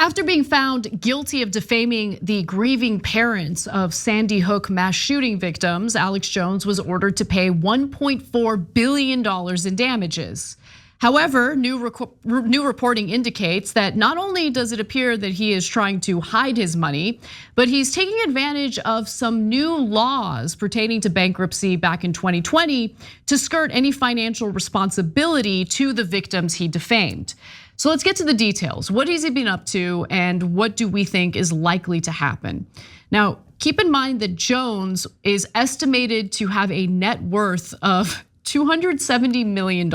After being found guilty of defaming the grieving parents of Sandy Hook mass shooting victims, Alex Jones was ordered to pay $1.4 billion in damages. However, new reporting indicates that not only does it appear that he is trying to hide his money, but he's taking advantage of some new laws pertaining to bankruptcy back in 2020 to skirt any financial responsibility to the victims he defamed. So let's get to the details. What has he been up to and what do we think is likely to happen? Now, keep in mind that Jones is estimated to have a net worth of $270 million.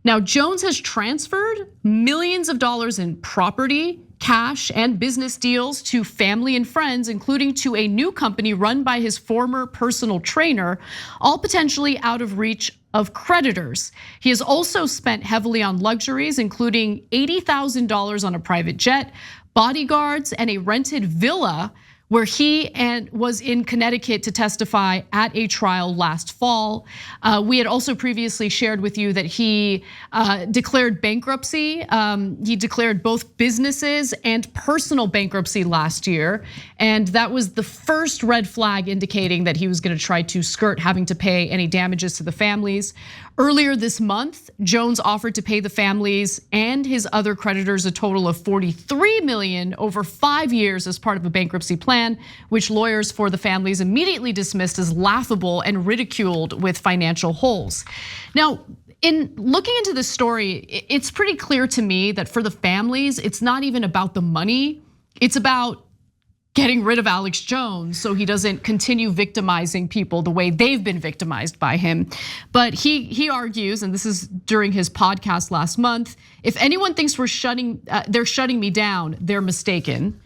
Now, Jones has transferred millions of dollars in property, cash, and business deals to family and friends, including to a new company run by his former personal trainer, all potentially out of reach of creditors. He has also spent heavily on luxuries, including $80,000 on a private jet, bodyguards, and a rented villa where he was in Connecticut to testify at a trial last fall. We had also previously shared with you that he declared bankruptcy. He declared both businesses and personal bankruptcy last year. And that was the first red flag indicating that he was gonna try to skirt having to pay any damages to the families. Earlier this month, Jones offered to pay the families and his other creditors a total of $43 million over 5 years as part of a bankruptcy plan, which lawyers for the families immediately dismissed as laughable and ridiculed with financial holes. Now, in looking into this story, it's pretty clear to me that for the families, it's not even about the money, it's about getting rid of Alex Jones so he doesn't continue victimizing people the way they've been victimized by him. But he argues, and this is during his podcast last month, if anyone thinks they're shutting me down, they're mistaken.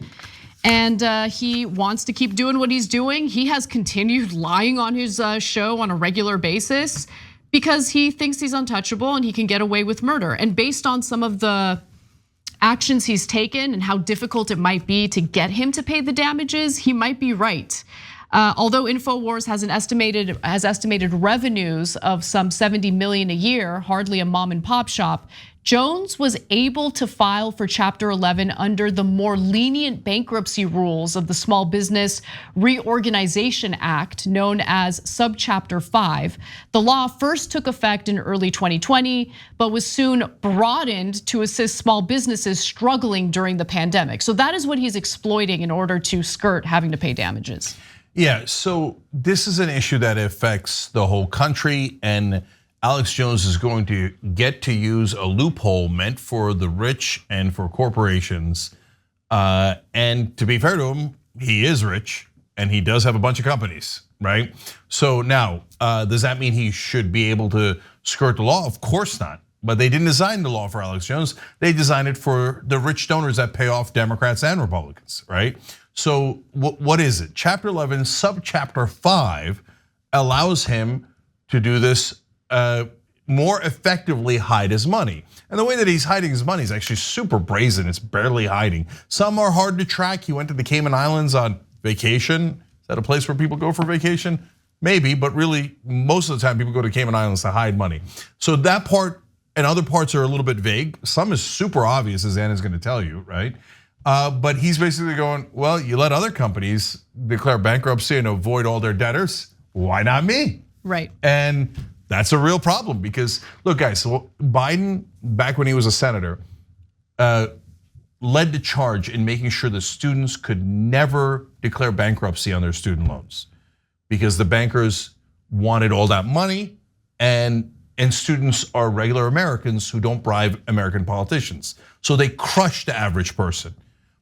And he wants to keep doing what he's doing. He has continued lying on his show on a regular basis because he thinks he's untouchable and he can get away with murder. And based on some of the actions he's taken and how difficult it might be to get him to pay the damages, he might be right. Although Infowars has estimated revenues of some 70 million a year, hardly a mom and pop shop, Jones was able to file for Chapter 11 under the more lenient bankruptcy rules of the Small Business Reorganization Act, known as Subchapter 5. The law first took effect in early 2020, but was soon broadened to assist small businesses struggling during the pandemic. So that is what he's exploiting in order to skirt having to pay damages. Yeah, so this is an issue that affects the whole country, and Alex Jones is going to get to use a loophole meant for the rich and for corporations. And to be fair to him, he is rich and he does have a bunch of companies, right? So now, does that mean he should be able to skirt the law? Of course not. But they didn't design the law for Alex Jones. They designed it for the rich donors that pay off Democrats and Republicans, right? So what is it? Chapter 11, Subchapter 5 allows him to do this more effectively hide his money. And the way that he's hiding his money is actually super brazen. It's barely hiding. Some are hard to track. He went to the Cayman Islands on vacation. Is that a place where people go for vacation? Maybe, but really most of the time people go to Cayman Islands to hide money. So that part and other parts are a little bit vague. Some is super obvious, as Anna's gonna tell you, right? But he's basically going, well, you let other companies declare bankruptcy and avoid all their debtors. Why not me? Right. And that's a real problem because, look guys, so Biden, back when he was a senator, led the charge in making sure that students could never declare bankruptcy on their student loans because the bankers wanted all that money and students are regular Americans who don't bribe American politicians. So they crushed the average person.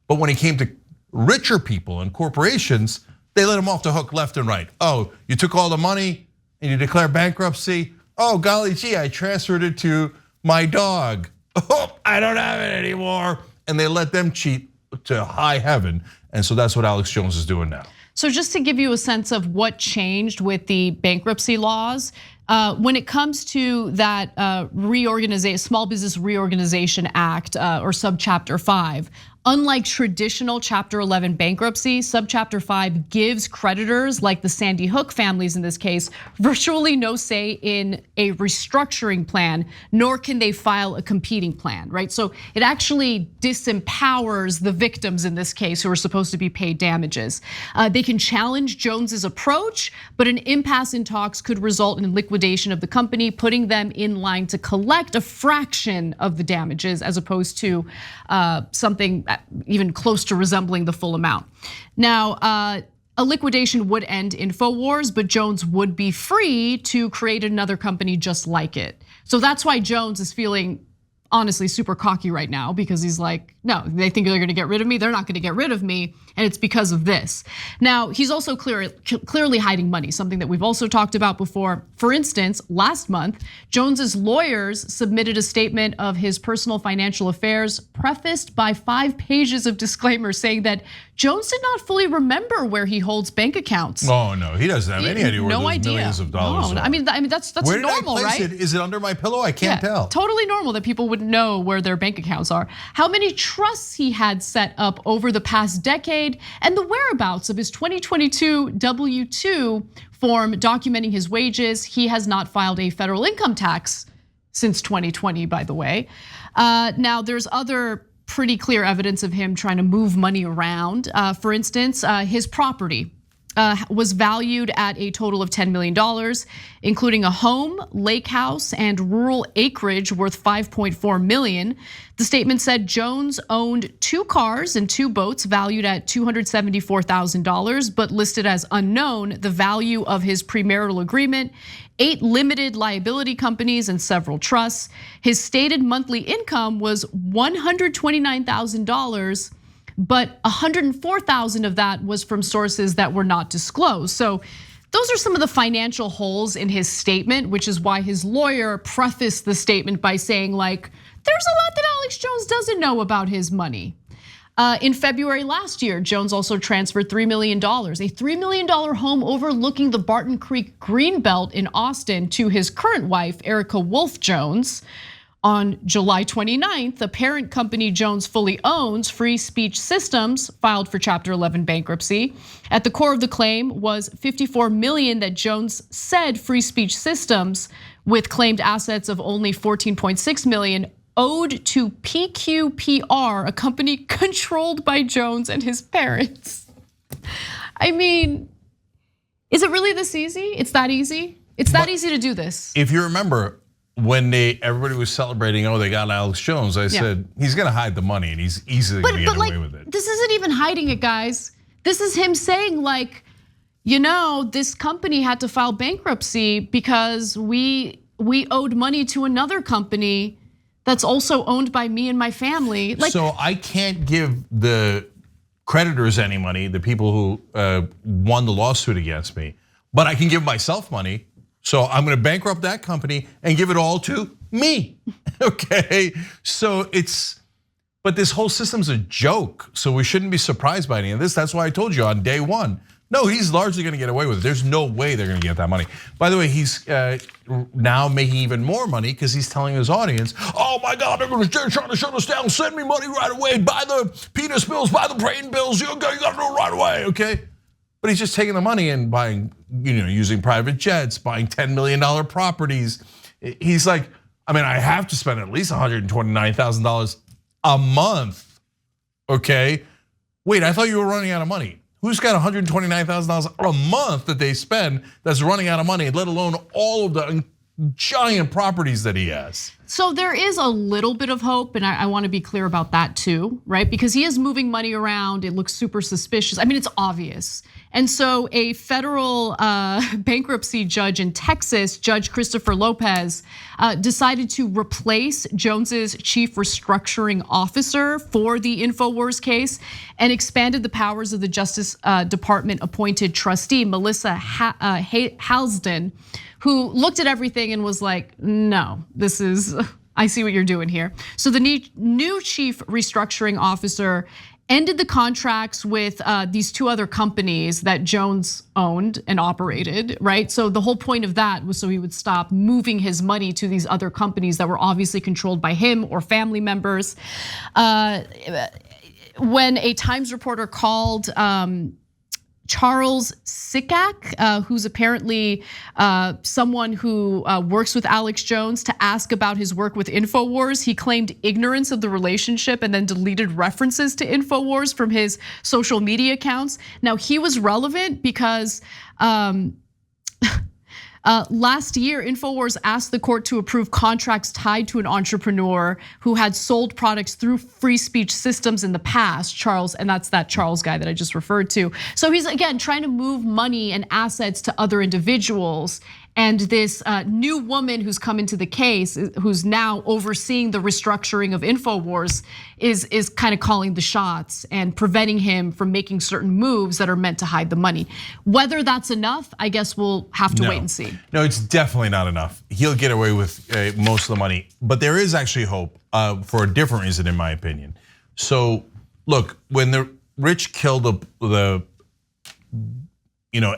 But when it came to richer people and corporations, they let them off the hook left and right. Oh, you took all the money and you declare bankruptcy. Oh, golly gee, I transferred it to my dog. Oh, I don't have it anymore. And they let them cheat to high heaven. And so that's what Alex Jones is doing now. So just to give you a sense of what changed with the bankruptcy laws, when it comes to that Small Business Reorganization Act or Subchapter 5, Unlike traditional Chapter 11 bankruptcy, Subchapter 5 gives creditors, like the Sandy Hook families in this case, virtually no say in a restructuring plan, nor can they file a competing plan, right? So it actually disempowers the victims in this case who are supposed to be paid damages. They can challenge Jones's approach, but an impasse in talks could result in liquidation of the company, putting them in line to collect a fraction of the damages as opposed to something even close to resembling the full amount. Now, a liquidation would end Infowars, but Jones would be free to create another company just like it. So that's why Jones is feeling honestly super cocky right now, because he's like, no, they think they're gonna get rid of me, they're not gonna get rid of me, and it's because of this. Now, he's also clearly hiding money, something that we've also talked about before. For instance, last month, Jones's lawyers submitted a statement of his personal financial affairs prefaced by 5 pages of disclaimers saying that Jones did not fully remember where he holds bank accounts. Oh no, he doesn't have any idea where those millions of dollars are. I mean that's where did normal, I place right? It? Is it under my pillow? I can't tell. Totally normal that people would know where their bank accounts are. How many trusts he had set up over the past decade, and the whereabouts of his 2022 W-2 form documenting his wages. He has not filed a federal income tax since 2020, by the way. Now there's other pretty clear evidence of him trying to move money around. For instance, his property was valued at a total of $10 million, including a home, lake house, and rural acreage worth $5.4 million. The statement said Jones owned 2 cars and 2 boats valued at $274,000, but listed as unknown the value of his premarital agreement, 8 limited liability companies, and several trusts. His stated monthly income was $129,000. But 104,000 of that was from sources that were not disclosed. So those are some of the financial holes in his statement, which is why his lawyer prefaced the statement by saying, like, there's a lot that Alex Jones doesn't know about his money. In February last year, Jones also transferred $3 million, a $3 million home overlooking the Barton Creek Greenbelt in Austin, to his current wife, Erica Wolf Jones. On July 29th, the parent company Jones fully owns, Free Speech Systems, filed for Chapter 11 bankruptcy. At the core of the claim was $54 million that Jones said Free Speech Systems, with claimed assets of only $14.6 million, owed to PQPR, a company controlled by Jones and his parents. I mean, is it really this easy? It's that easy? It's that easy to do this. If you remember, when everybody was celebrating, oh, they got Alex Jones, I said, he's gonna hide the money and he's easily gonna get away with it. This isn't even hiding it, guys. This is him saying, like, this company had to file bankruptcy because we owed money to another company that's also owned by me and my family. So I can't give the creditors any money, the people who won the lawsuit against me, but I can give myself money. So I'm gonna bankrupt that company and give it all to me, okay? So but this whole system's a joke, so we shouldn't be surprised by any of this. That's why I told you on day one, no, he's largely gonna get away with it. There's no way they're gonna get that money. By the way, he's now making even more money because he's telling his audience, oh my God, they're trying to shut us down, send me money right away, buy the penis bills, buy the brain bills, you gotta do it right away, okay? But he's just taking the money and buying, using private jets, buying $10 million properties. He's like, I mean, I have to spend at least $129,000 a month, okay? Wait, I thought you were running out of money. Who's got $129,000 a month that they spend that's running out of money, let alone all of the giant properties that he has? So there is a little bit of hope, and I want to be clear about that too, right? Because he is moving money around, it looks super suspicious. I mean, it's obvious. And so a federal bankruptcy judge in Texas, Judge Christopher Lopez, decided to replace Jones's chief restructuring officer for the Infowars case and expanded the powers of the Justice Department appointed trustee, Melissa Halsden, who looked at everything and was like, no, I see what you're doing here. So the new chief restructuring officer ended the contracts with these 2 other companies that Jones owned and operated, right? So the whole point of that was so he would stop moving his money to these other companies that were obviously controlled by him or family members. when a Times reporter called Charles Sikak, who's apparently someone who works with Alex Jones, to ask about his work with Infowars. He claimed ignorance of the relationship and then deleted references to Infowars from his social media accounts. Now, he was relevant because last year, Infowars asked the court to approve contracts tied to an entrepreneur who had sold products through free speech systems in the past, Charles, and that's that Charles guy that I just referred to. So he's, again, trying to move money and assets to other individuals. And this new woman who's come into the case, who's now overseeing the restructuring of Infowars, is kind of calling the shots and preventing him from making certain moves that are meant to hide the money. Whether that's enough, I guess we'll have to wait and see. No, it's definitely not enough. He'll get away with most of the money, but there is actually hope for a different reason, in my opinion. So, look, when the rich kill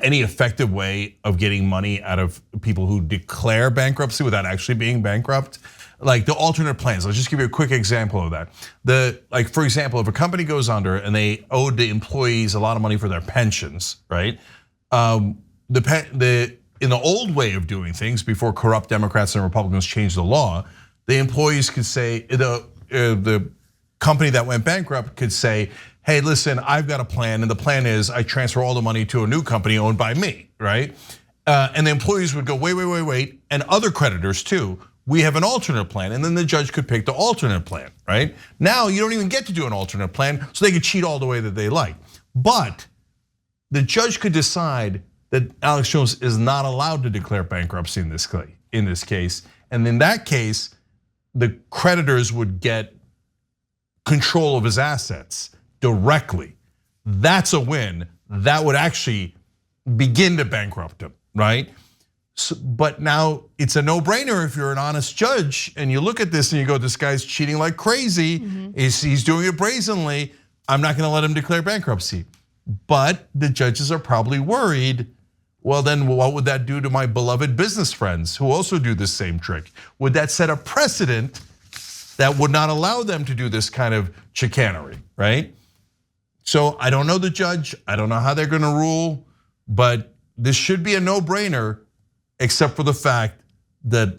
any effective way of getting money out of people who declare bankruptcy without actually being bankrupt, like the alternate plans. I'll just give you a quick example of that. For example, if a company goes under and they owed the employees a lot of money for their pensions, right? In the old way of doing things, before corrupt Democrats and Republicans changed the law, the employees could say, the company that went bankrupt could say, hey, listen, I've got a plan, and the plan is I transfer all the money to a new company owned by me, right? And the employees would go, wait, and other creditors too, we have an alternate plan, and then the judge could pick the alternate plan, right? Now you don't even get to do an alternate plan, so they could cheat all the way that they like. But the judge could decide that Alex Jones is not allowed to declare bankruptcy in this case, and in that case, the creditors would get control of his assets directly. That's a win. That would actually begin to bankrupt him, right? So, but now it's a no-brainer if you're an honest judge and you look at this and you go, this guy's cheating like crazy. He's doing it brazenly. I'm not gonna let him declare bankruptcy. But the judges are probably worried, well then what would that do to my beloved business friends who also do this same trick? Would that set a precedent that would not allow them to do this kind of chicanery, right? So I don't know the judge, I don't know how they're gonna rule, but this should be a no-brainer, except for the fact that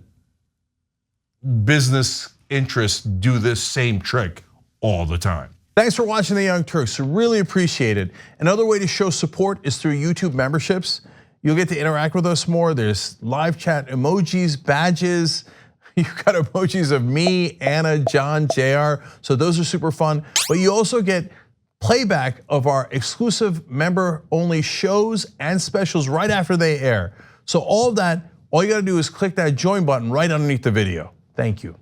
business interests do this same trick all the time. Thanks for watching The Young Turks, really appreciate it. Another way to show support is through YouTube memberships. You'll get to interact with us more. There's live chat emojis, badges. You've got emojis of me, Anna, John, JR, so those are super fun. But you also get playback of our exclusive member-only shows and specials right after they air. So all of that, all you gotta do is click that join button right underneath the video. Thank you.